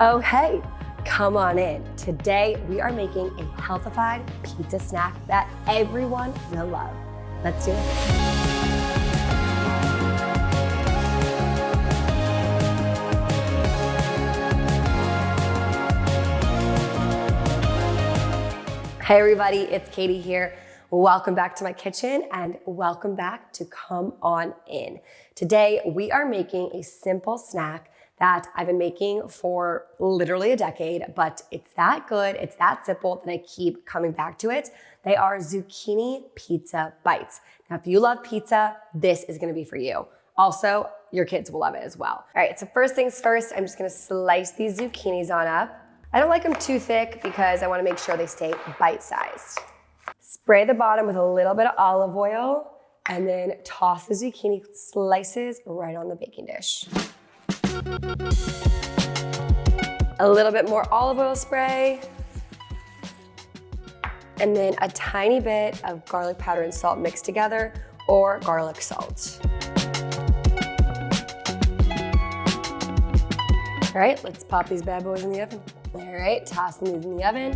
Oh, hey, come on in. Today, we are making a healthified pizza snack that everyone will love. Let's do it. Hey everybody, it's Katie here. Welcome back to my kitchen and welcome back to Come On In. Today, we are making a simple snack that I've been making for literally a decade, but it's that good, it's that simple that I keep coming back to it. They are zucchini pizza bites. Now, if you love pizza, this is gonna be for you. Also, your kids will love it as well. All right, so first things first, I'm just gonna slice these zucchinis on up. I don't like them too thick because I wanna make sure they stay bite-sized. Spray the bottom with a little bit of olive oil and then toss the zucchini slices right on the baking dish. A little bit more olive oil spray, and then a tiny bit of garlic powder and salt mixed together, or garlic salt. All right, let's pop these bad boys in the oven. All right, tossing these in the oven.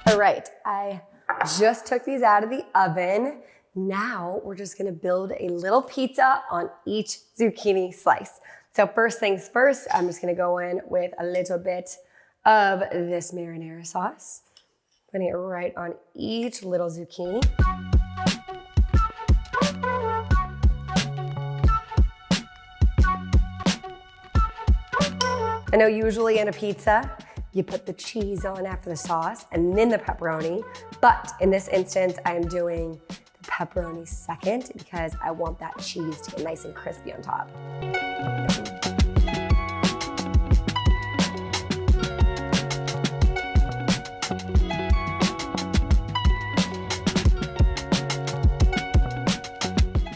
All right, I just took these out of the oven. Now we're just gonna build a little pizza on each zucchini slice. So first things first, I'm just gonna go in with a little bit of this marinara sauce. Putting it right on each little zucchini. I know usually in a pizza, you put the cheese on after the sauce and then the pepperoni, but in this instance, I am doing pepperoni second because I want that cheese to get nice and crispy on top.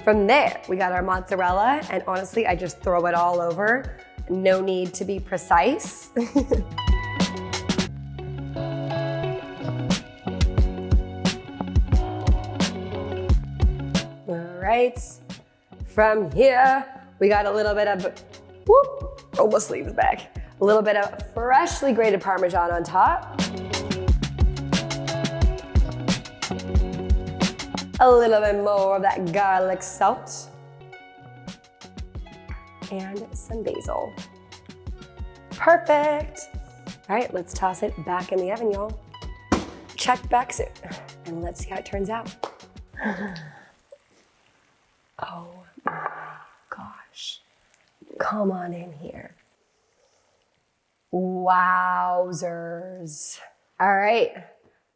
From there, we got our mozzarella, and honestly, I just throw it all over. No need to be precise. Right, from here, we got a little bit of, almost leaves back. A little bit of freshly grated Parmesan on top. A little bit more of that garlic salt. And some basil. Perfect. All right, let's toss it back in the oven, y'all. Check back soon, and let's see how it turns out. Oh my gosh. Come on in here. Wowzers. All right,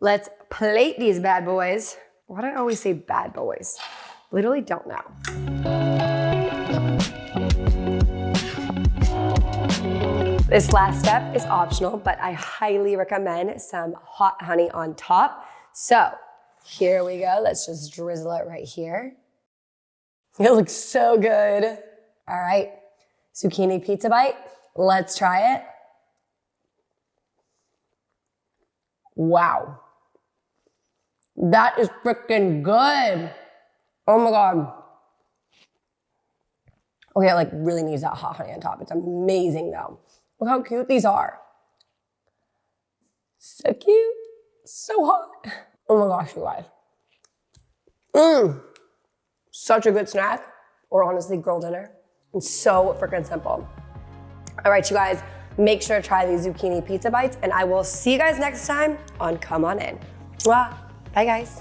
let's plate these bad boys. Why do I always say bad boys? Literally don't know. This last step is optional, but I highly recommend some hot honey on top. So here we go. Let's just drizzle it right here. It looks so good. All right, zucchini pizza bite. Let's try it. Wow. That is freaking good. Oh my God. Okay, it like really needs that hot honey on top. It's amazing though. Look how cute these are. So cute, so hot. Oh my gosh, you guys. Such a good snack, or honestly, girl dinner. It's so freaking simple. All right, you guys, make sure to try these zucchini pizza bites, and I will see you guys next time on Come On In. Mwah. Bye, guys.